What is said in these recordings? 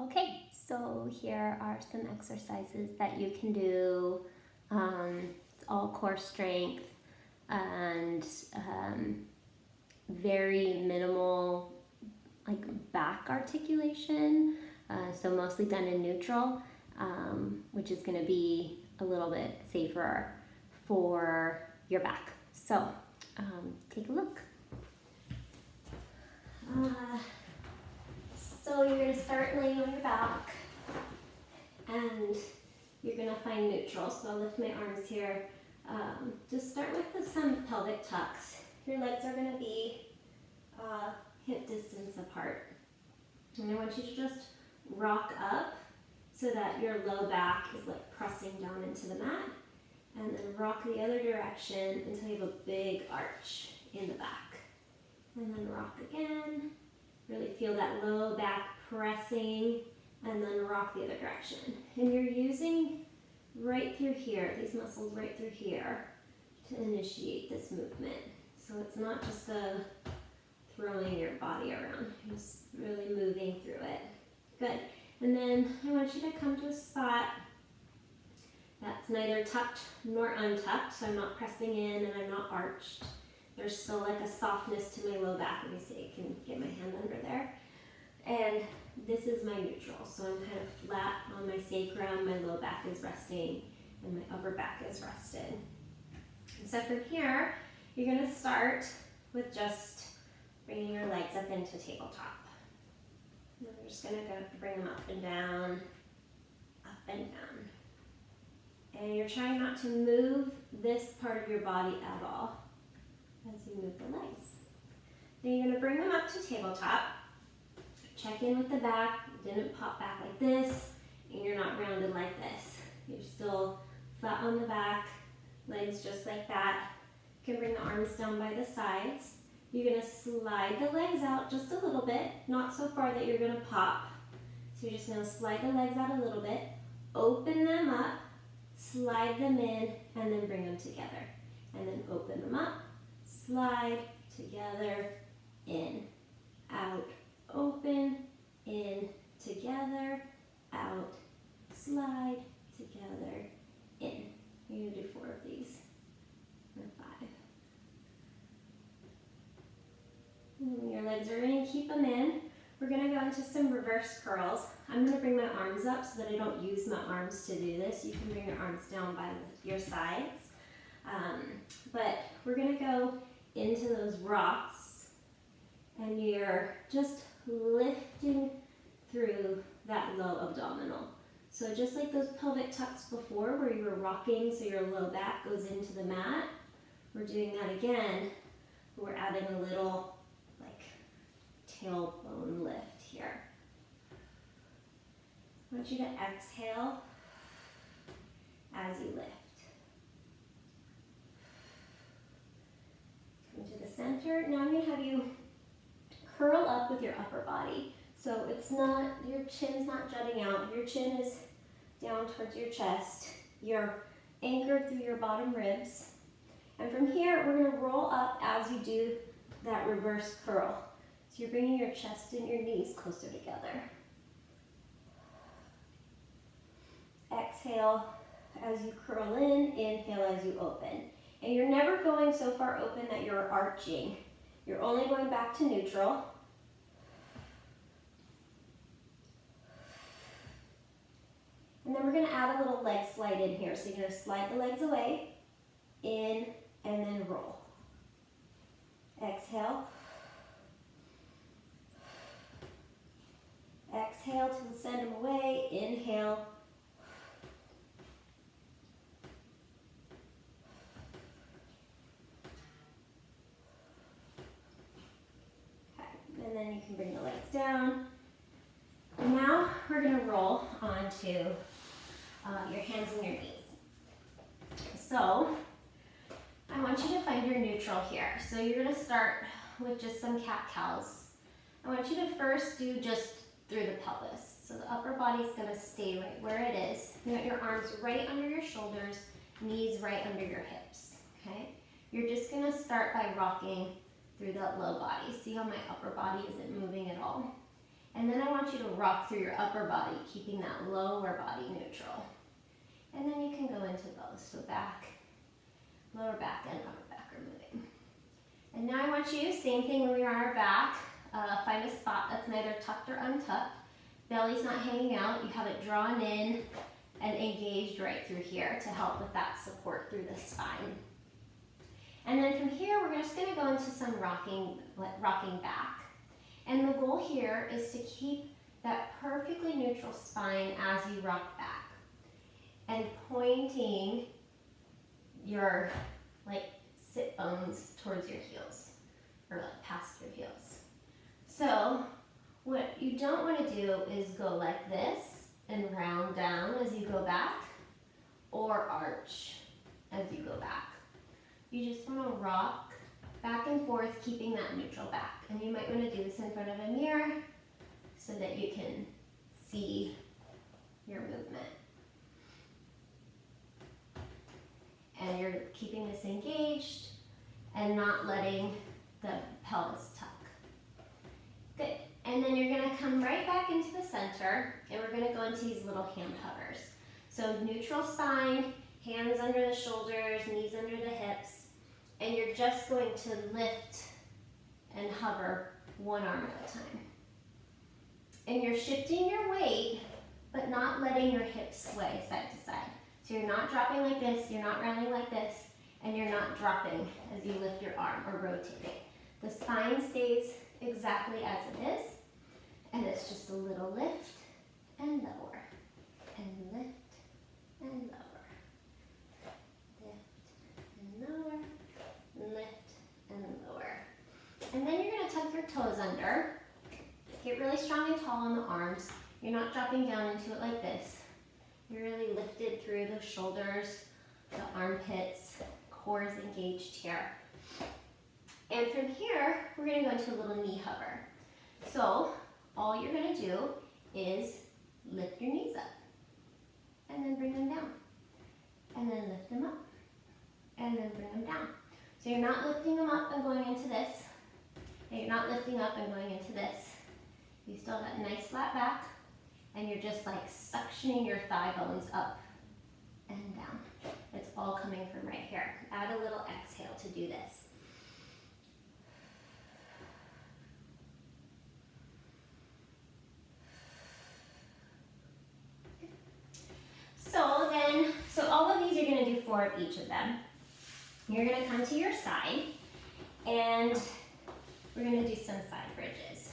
Okay, so here are some exercises that you can do. It's all core strength and very minimal like back articulation. So mostly done in neutral, which is going to be a little bit safer for your back. So take a look. So you're going to start laying on your back and you're going to find neutral. So I'll lift my arms here. Just start with some pelvic tucks. Your legs are going to be hip distance apart. And I want you to just rock up so that your low back is like pressing down into the mat. And then rock the other direction until you have a big arch in the back. And then rock again. Really feel that low back pressing, and then rock the other direction. And you're using right through here, these muscles right through here, to initiate this movement. So it's not just throwing your body around, you're just really moving through it. Good. And then I want you to come to a spot that's neither tucked nor untucked, so I'm not pressing in and I'm not arched. There's still like a softness to my low back. Let me see, I can get my hand under there. And this is my neutral. So I'm kind of flat on my sacrum, my low back is resting, and my upper back is rested. And so from here, you're gonna start with just bringing your legs up into tabletop. And we're just gonna go bring them up and down, up and down. And you're trying not to move this part of your body at all as you move the legs. Then you're going to bring them up to tabletop. Check in with the back. You didn't pop back like this, and you're not rounded like this. You're still flat on the back, legs just like that. You can bring the arms down by the sides. You're going to slide the legs out just a little bit, not so far that you're going to pop. So you're just going to slide the legs out a little bit, open them up, slide them in, and then bring them together. And then open them up, slide, together, in, out, open, in, together, out, slide, together, in. You're going to do 4 of these, or 5. And when your legs are in, keep them in. We're going to go into some reverse curls. I'm going to bring my arms up so that I don't use my arms to do this. You can bring your arms down by your sides. But we're going to go into those rocks, and you're just lifting through that low abdominal. So just like those pelvic tucks before where you were rocking so your low back goes into the mat, we're doing that again. We're adding a little like tailbone lift here. I want you to exhale as you lift. Come to the center. Now I'm going to have you curl up with your upper body. So it's not, your chin's not jutting out. Your chin is down towards your chest. You're anchored through your bottom ribs. And from here, we're going to roll up as you do that reverse curl. So you're bringing your chest and your knees closer together. Exhale as you curl in, inhale as you open. And you're never going so far open that you're arching. You're only going back to neutral. And then we're going to add a little leg slide in here. So you're going to slide the legs away, in, and then roll. Exhale. Exhale to send them away. Inhale. And then you can bring the legs down. And now we're going to roll onto your hands and your knees. So I want you to find your neutral here. So you're going to start with just some cat-cows. I want you to first do just through the pelvis. So the upper body is going to stay right where it is. You want your arms right under your shoulders, knees right under your hips. Okay? You're just going to start by rocking through that low body. See how my upper body isn't moving at all? And then I want you to rock through your upper body, keeping that lower body neutral. And then you can go into those. So back, lower back, and upper back are moving. And now I want you, same thing when we are on our back, find a spot that's neither tucked or untucked. Belly's not hanging out. You have it drawn in and engaged right through here to help with that support through the spine. And then from here, we're just going to go into some rocking back. And the goal here is to keep that perfectly neutral spine as you rock back. And pointing your sit bones towards your heels, or past your heels. So what you don't want to do is go like this and round down as you go back, or arch as you go back. You just want to rock back and forth, keeping that neutral back. And you might want to do this in front of a mirror so that you can see your movement. And you're keeping this engaged and not letting the pelvis tuck. Good. And then you're going to come right back into the center, and we're going to go into these little hand hovers. So neutral spine, hands under the shoulders, knees under the hips, and you're just going to lift and hover one arm at a time. And you're shifting your weight, but not letting your hips sway side to side. So you're not dropping like this, you're not rounding like this, and you're not dropping as you lift your arm or rotating. The spine stays exactly as it is, and it's just a little lift and lower, and lift and lower, lift and lower, lift and lower. And then you're going to tuck your toes under, get really strong and tall on the arms. You're not dropping down into it like this. You're really lifted through the shoulders, the armpits, core is engaged here. And from here, we're going to go into a little knee hover. So all you're going to do is lift your knees up, and then bring them down, and then lift them up, and then bring them down. So you're not lifting them up and going into this, and you're not lifting up and going into this. You still have that nice flat back, and you're just like suctioning your thigh bones up and down. It's all coming from right here. Add a little exhale to do this. So all of these, you're going to do 4 of each of them. You're going to come to your side, and we're going to do some side bridges.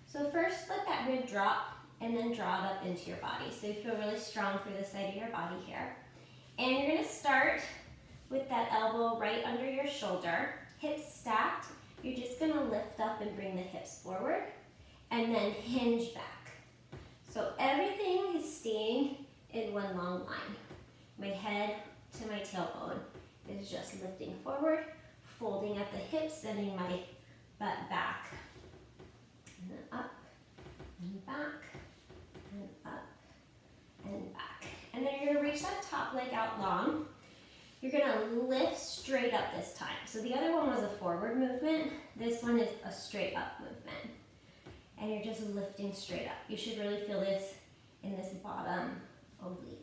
So first, let that rib drop, and then draw it up into your body. So you feel really strong through the side of your body here. And you're going to start with that elbow right under your shoulder, hips stacked. You're just going to lift up and bring the hips forward, and then hinge back. So everything is staying in one long line. My head to my tailbone is just lifting forward, folding at the hips, sending my butt back, and then up, and back, and up, and back. And then you're going to reach that top leg out long. You're going to lift straight up this time. So the other one was a forward movement. This one is a straight up movement. And you're just lifting straight up. You should really feel this in this bottom oblique.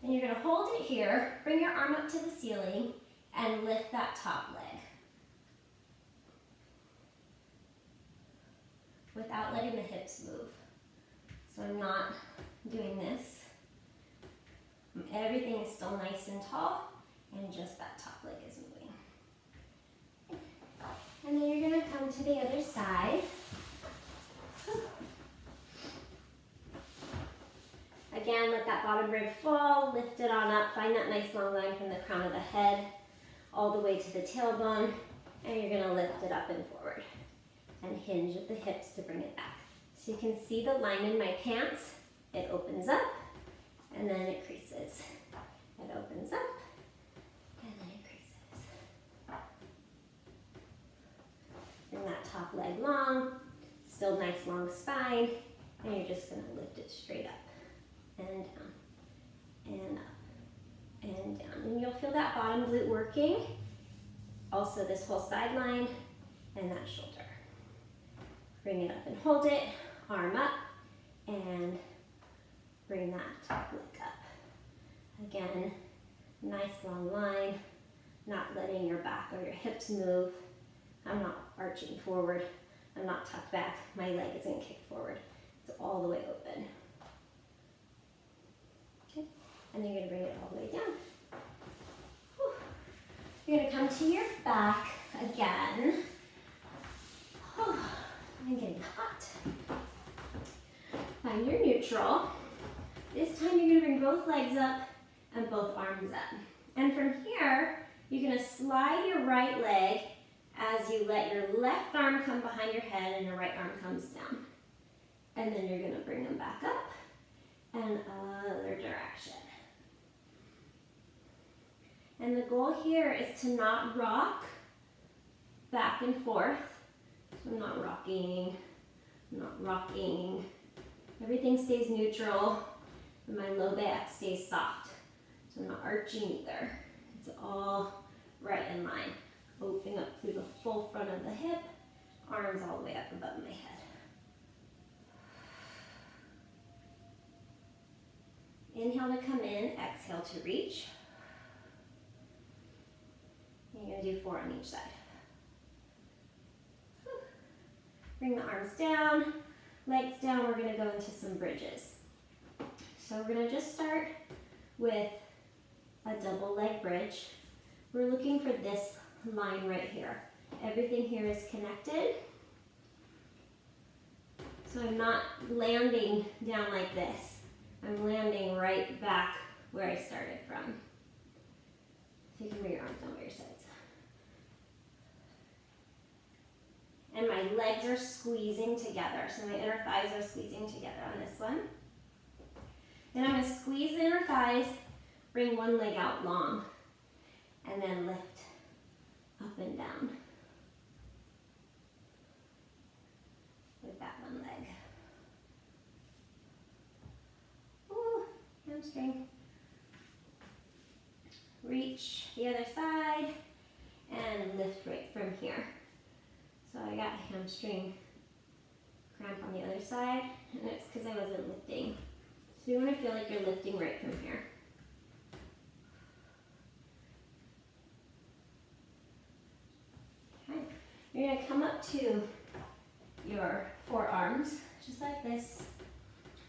And you're going to hold it here, bring your arm up to the ceiling, and lift that top leg without letting the hips move. So I'm not doing this. Everything is still nice and tall, and just that top leg is moving. And then you're going to come to the other side. Again, let that bottom rib fall, lift it on up, find that nice long line from the crown of the head all the way to the tailbone, and you're going to lift it up and forward and hinge at the hips to bring it back. So you can see the line in my pants. It opens up, and then it creases. It opens up, and then it creases. Bring that top leg long, still nice long spine, and you're just going to lift it straight up. And down, and up, and down. And you'll feel that bottom glute working. Also this whole side line and that shoulder. Bring it up and hold it, arm up, and bring that leg up. Again, nice long line, not letting your back or your hips move. I'm not arching forward. I'm not tucked back. My leg isn't kicked forward. It's all the way open. Okay, and then you're gonna bring it all the way down. Whew. You're gonna come to your back again. Whew. I'm getting hot. Find your neutral. This time you're gonna bring both legs up and both arms up. And from here, you're gonna slide your right leg as you let your left arm come behind your head and your right arm comes down. And then you're gonna bring them back up and other direction. And the goal here is to not rock back and forth. So I'm not rocking, Everything stays neutral and my low back stays soft. So I'm not arching either. It's all right in line. Opening up through the full front of the hip, arms all the way up above my head. Inhale to come in, exhale to reach. And you're gonna do 4 on each side. Bring the arms down, legs down. We're gonna go into some bridges. So we're gonna just start with a double leg bridge. We're looking for this line right here. Everything here is connected. So I'm not landing down like this. I'm landing right back where I started from. So you can bring your arms down by your sides. And my legs are squeezing together. So my inner thighs are squeezing together on this one. Then I'm going to squeeze the inner thighs, bring one leg out long, and then lift up and down with that one leg. Ooh, hamstring. Reach the other side and lift right from here. So I got a hamstring cramp on the other side, and it's because I wasn't lifting. So you want to feel like you're lifting right from here. Okay. You're going to come up to your forearms, just like this.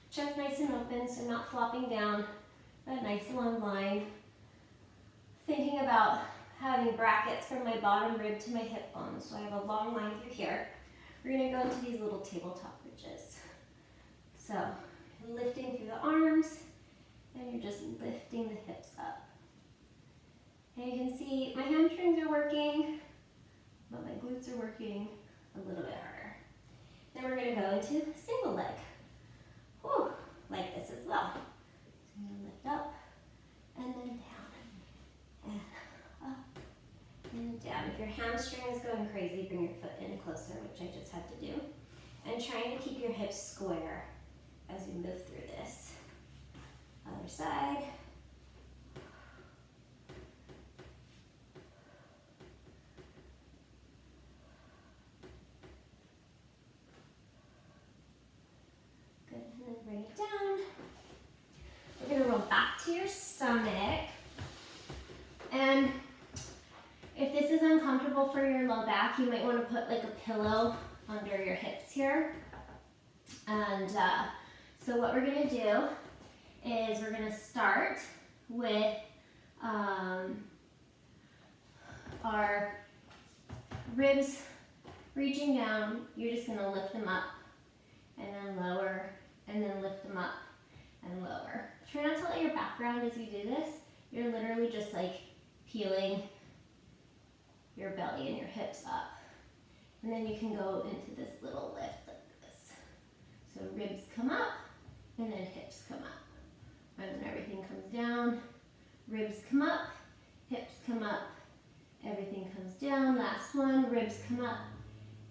Chest nice and open, so not flopping down. That nice long line. Thinking about having brackets from my bottom rib to my hip bone, so I have a long line through here. We're going to go into these little tabletop bridges. So lifting through the arms, and you're just lifting the hips up. And you can see my hamstrings are working, but my glutes are working a little bit harder. Then we're going to go into single leg. Whew, like this as well. So I'm going to lift up, and then down, and up, and down. If your hamstring is going crazy, bring your foot in closer, which I just had to do. And trying to keep your hips square as we move through this. Other side. Good, and then bring it down. We're going to roll back to your stomach. And if this is uncomfortable for your low back, you might want to put like a pillow under your hips here. And so what we're going to do is we're going to start with our ribs reaching down. You're just going to lift them up and then lower, and then lift them up and lower. Try not to let your back round as you do this. You're literally just like peeling your belly and your hips up. And then you can go into this little lift like this. So ribs come up, and then hips come up. And then everything comes down. Ribs come up, hips come up, everything comes down. Last one, ribs come up,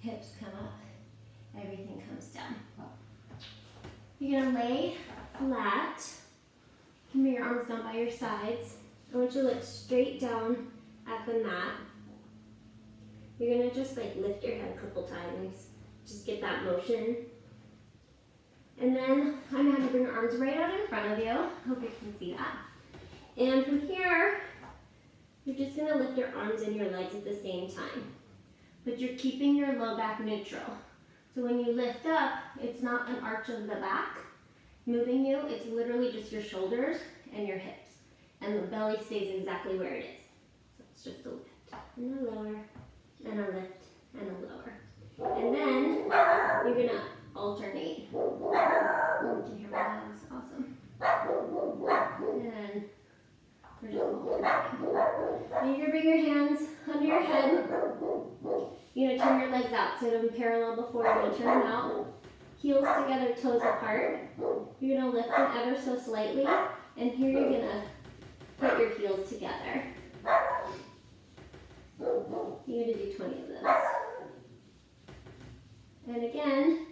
hips come up, everything comes down. You're gonna lay flat. You can bring your arms down by your sides. I want you to look straight down at the mat. You're gonna just like lift your head a couple times just get that motion. And then I'm going to bring your arms right out in front of you. Hope you can see that. And from here, you're just going to lift your arms and your legs at the same time. But you're keeping your low back neutral. So when you lift up, it's not an arch of the back moving you. It's literally just your shoulders and your hips. And the belly stays exactly where it is. So it's just a lift and a lower and a lift and a lower. And then you're going to alternate. You can hear my hands. Awesome. And we're just alternating. And you're going to bring your hands under your head. You're going to turn your legs out. So them parallel before, you're going to turn them out. Heels together, toes apart. You're going to lift them ever so slightly. And here you're going to put your heels together. You're going to do 20 of those. And again,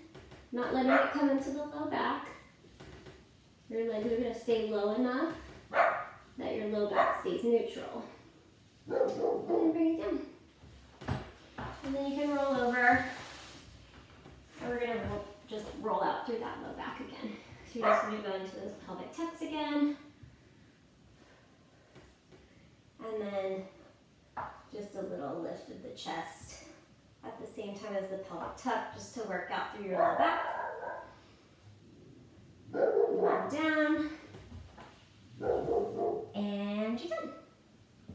not letting it come into the low back. Your legs are going to stay low enough that your low back stays neutral. And then bring it down. And then you can roll over. And we're going to just roll out through that low back again. So you're just going to go into those pelvic tucks again. And then just a little lift of the chest at the same time as the pelvic tuck, just to work out through your low back. And down.